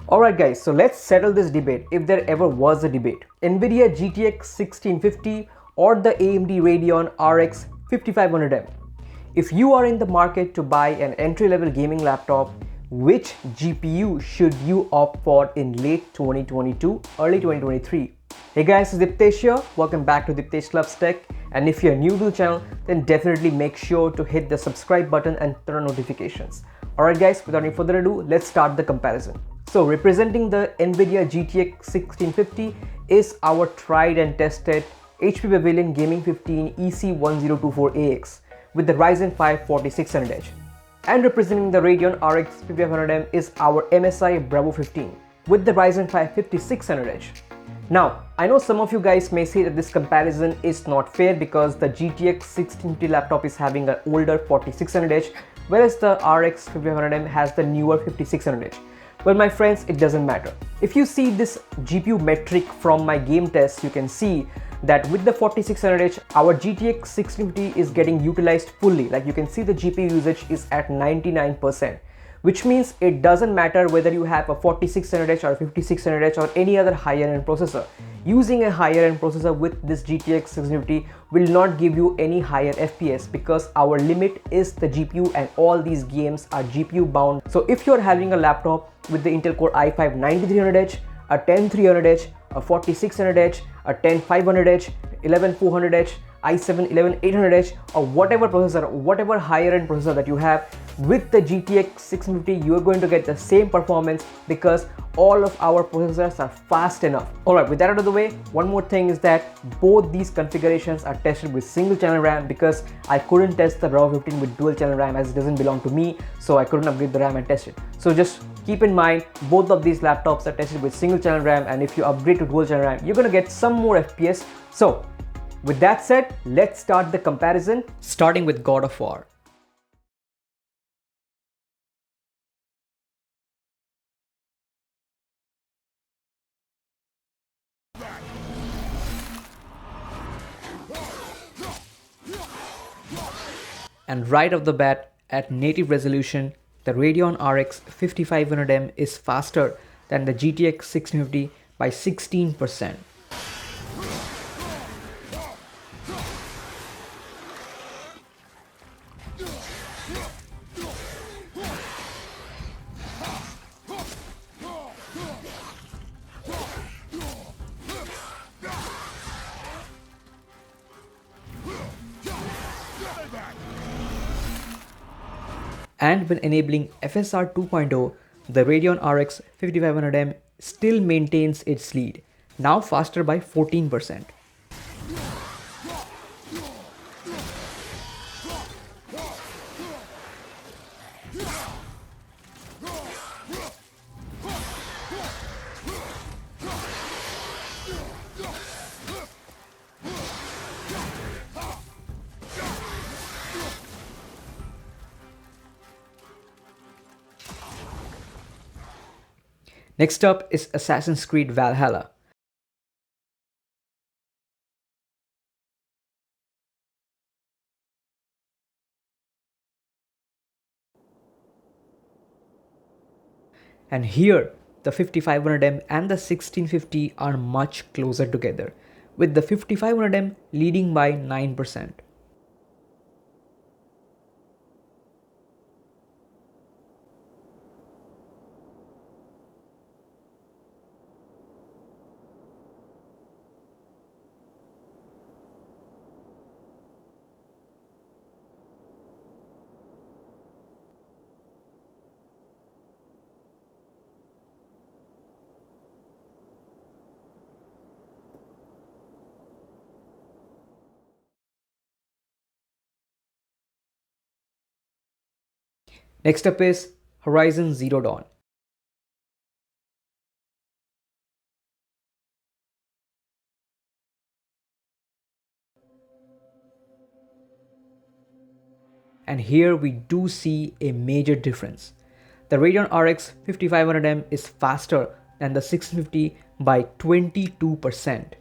Alright guys, so let's settle this debate if there ever was a debate. Nvidia GTX 1650 or the AMD Radeon RX 5500M. If you are in the market to buy an entry-level gaming laptop, which GPU should you opt for in late 2022, early 2023? Hey guys, it's Diptesh here. Welcome back to Diptesh Loves Tech. And if you're new to the channel, then definitely make sure to hit the subscribe button and turn on notifications. Alright guys, without any further ado, let's start the comparison. So representing the Nvidia GTX 1650 is our tried and tested HP Pavilion Gaming 15 EC1024AX with the Ryzen 5 4600H. And representing the Radeon RX 5500M is our MSI Bravo 15 with the Ryzen 5 5600H. Now, I know some of you guys may say that this comparison is not fair because the GTX 1650 laptop is having an older 4600H, whereas the RX 5500M has the newer 5600H. Well, my friends, it doesn't matter. If you see this GPU metric from my game test, you can see that with the 4600H, our GTX 1650 is getting utilized fully. Like you can see the GPU usage is at 99%, which means it doesn't matter whether you have a 4600H or 5600H or any other higher end processor. Using a higher end processor with this GTX 1650 will not give you any higher FPS because our limit is the GPU and all these games are GPU bound. So if you're having a laptop with the Intel Core i5 9300H, a 10300H, a 4600H, a 10500H, 11400H, i7 11800H or whatever processor, whatever higher end processor that you have, with the GTX 650 you are going to get the same performance because all of our processors are fast enough. Alright, with that out of the way, one more thing is that both these configurations are tested with single channel RAM because I couldn't test the Bravo 15 with dual channel RAM as it doesn't belong to me, so I couldn't upgrade the RAM and test it. So just keep in mind, both of these laptops are tested with single channel RAM, and if you upgrade to dual channel RAM, you're gonna get some more FPS. So with that said, let's start the comparison, starting with God of War. And right off the bat, at native resolution, the Radeon RX 5500M is faster than the GTX 1650 by 16%. And when enabling FSR 2.0, the Radeon RX 5500M still maintains its lead, now faster by 14%. Next up is Assassin's Creed Valhalla. And here, the 5500M and the 1650 are much closer together, with the 5500M leading by 9%. Next up is Horizon Zero Dawn. And here we do see a major difference. The Radeon RX 5500M is faster than the 650 by 22%.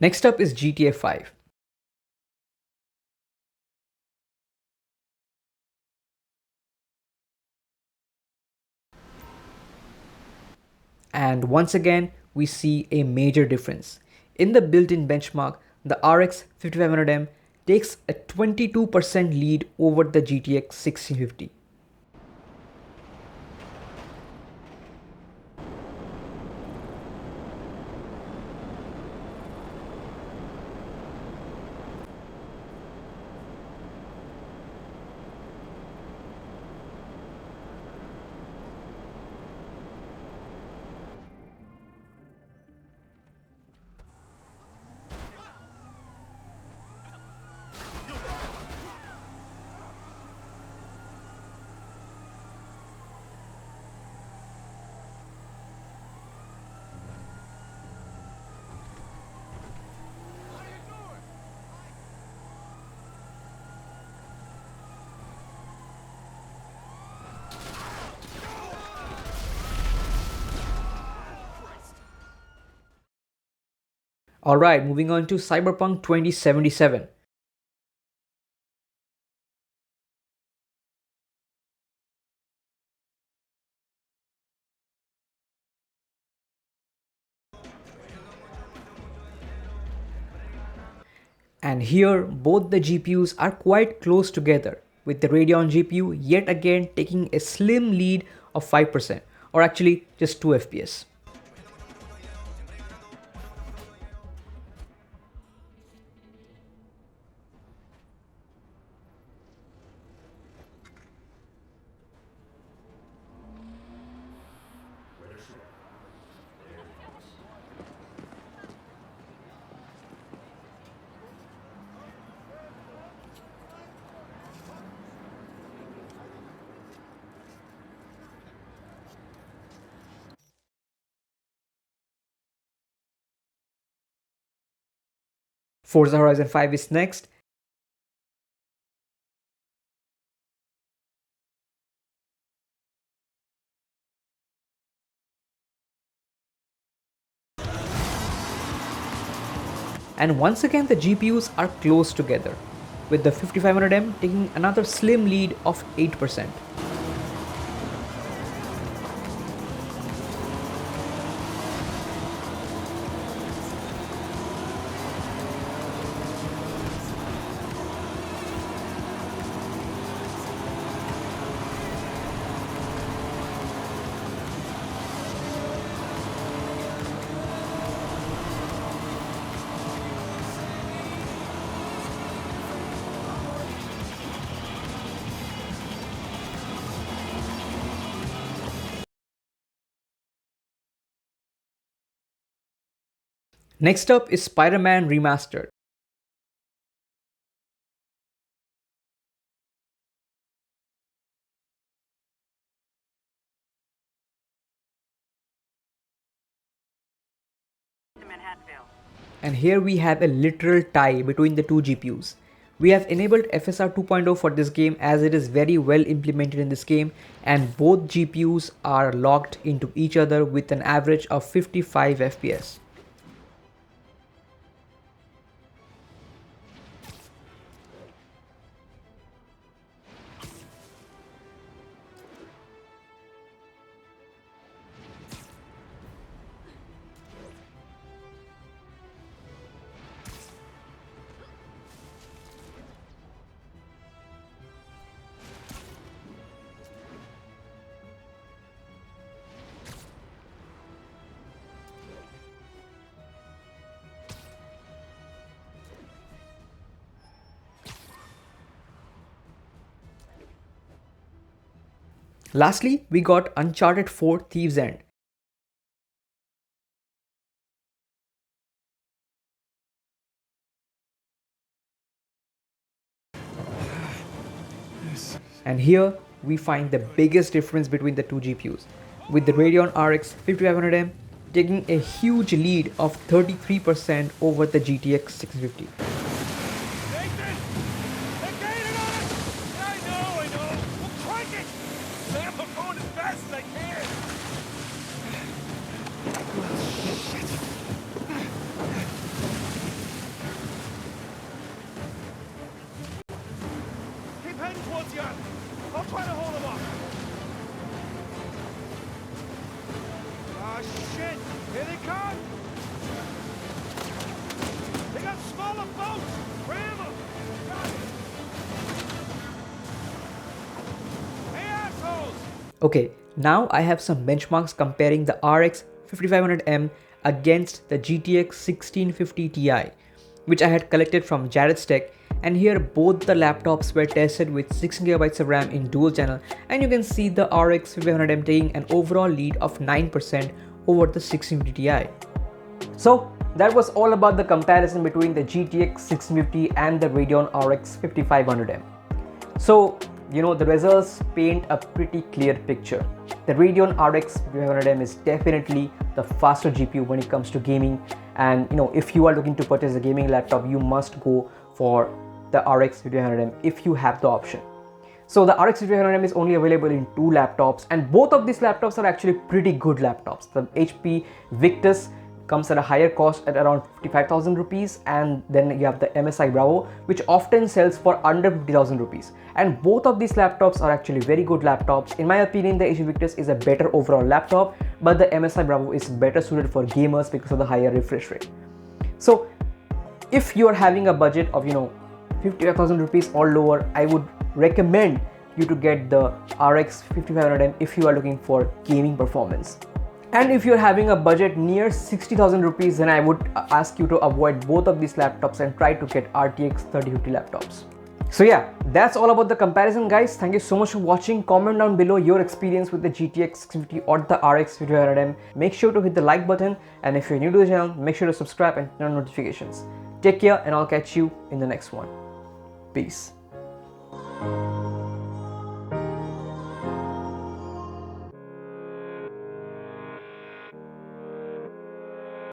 Next up is GTA 5. And once again, we see a major difference. In the built-in benchmark, the RX 5500M takes a 22% lead over the GTX 1650. Alright, moving on to Cyberpunk 2077. And here, both the GPUs are quite close together, with the Radeon GPU yet again taking a slim lead of 5%, or actually just 2 FPS. Forza Horizon 5 is next. And once again the GPUs are close together, with the 5500M taking another slim lead of 8%. Next up is Spiderman Remastered. And here we have a literal tie between the two GPUs. We have enabled FSR 2.0 for this game as it is very well implemented in this game, and both GPUs are locked into each other with an average of 55 FPS. Lastly, we got Uncharted 4 Thieves' End. And here we find the biggest difference between the two GPUs, with the Radeon RX 5500M taking a huge lead of 33% over the GTX 650. Okay, now I have some benchmarks comparing the RX 5500M against the GTX 1650 Ti, which I had collected from Jared's Tech, and here both the laptops were tested with 16GB of RAM in dual channel, and you can see the RX 5500M taking an overall lead of 9% over the 1650 Ti. So that was all about the comparison between the GTX 1650 and the Radeon RX 5500M. So the results paint a pretty clear picture. The Radeon RX 5500M is definitely the faster GPU when it comes to gaming, and if you are looking to purchase a gaming laptop, you must go for the RX 5500M if you have the option. So the RX 5500M is only available in 2 laptops, and both of these laptops are actually pretty good laptops. The HP Victus comes at a higher cost at around 55,000 rupees, and then you have the MSI Bravo, which often sells for under 50,000 rupees. And both of these laptops are actually very good laptops. In my opinion, the HP Victus is a better overall laptop, but the MSI Bravo is better suited for gamers because of the higher refresh rate. So if you are having a budget of 55,000 rupees or lower, I would recommend you to get the RX 5500M if you are looking for gaming performance. And if you're having a budget near 60,000 rupees, then I would ask you to avoid both of these laptops and try to get RTX 3050 laptops. So yeah, that's all about the comparison, guys. Thank you so much for watching. Comment down below your experience with the GTX 650 or the RX 5500M. Make sure to hit the like button, and if you're new to the channel, make sure to subscribe and turn on notifications. Take care, and I'll catch you in the next one. Peace.